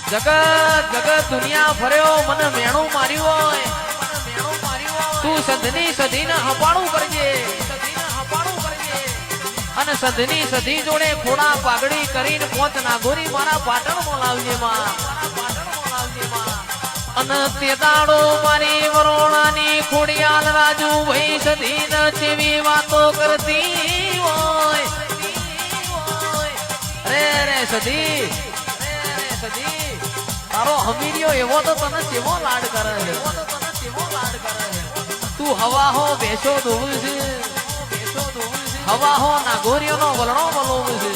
જગત જગત દુનિયા ફર્યો મને મેણું માર્યું હોય તું સંધની સધીને હપાણું કરજે અને સંધની સધી જોડે ખોડા પાઘડી કરીને પોત નાગોરી મારા પાટણમાં લાવજે માં અને તે દાડો મારી વરોણાની ખોડિયાલ રાજુ ભાઈ સધીને જેવી વાતો કરતી હોય રે રે સધી તારો હમીરિયો એવો તો તને કેવો લાડ કરે તું હવા હો બેસો દોવું છે હવા હો નાગોરીઓનો વલણો વલોવું છે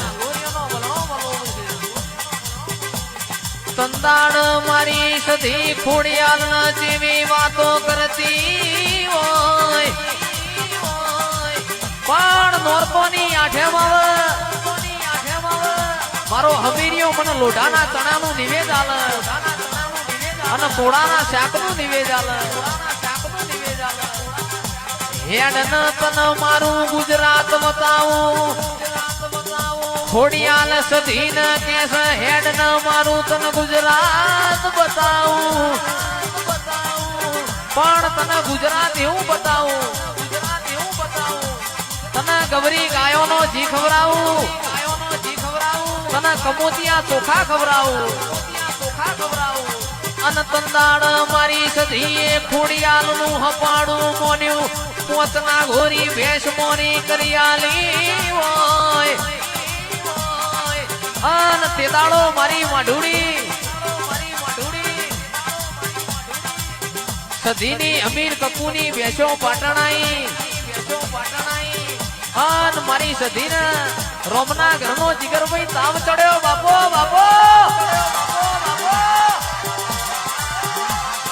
તંદાણ મારી સધી ખોડિયાલ ના જેવી વાતો કરતી હોય પણ નોરકોની આઠેમાં મારો હમીરિયો મને લોઢાના ચણાનું નિવેદ આલે અને કોળાના શાકનું નિવેદ આલે હેડ ન તન મારું ગુજરાત બતાવું ખોડિયાલ સધીન કેસ હેડ ન મારું તન ગુજરાત બતાવું પણ તને ગુજરાત એવું બતાવું તને ગવરી ગાયોનો જી ખવડાવું તને કમોતિયા ચોખા ખવડાવું અને તંદાડ મારી સધીએ ખોડિયાલ નું હપાડું મોન્યું પોતના ઘોરી ભેંસ મોરી કરિયાલી હોય અને તે દાડો મારી માઢુડી સધીની અમીર કપૂની ભેંસો પાટણાઈ અન મારી સધીને રોમના ઘરનો જીગરભાઈ તાવ ચડ્યો બાપો બાપો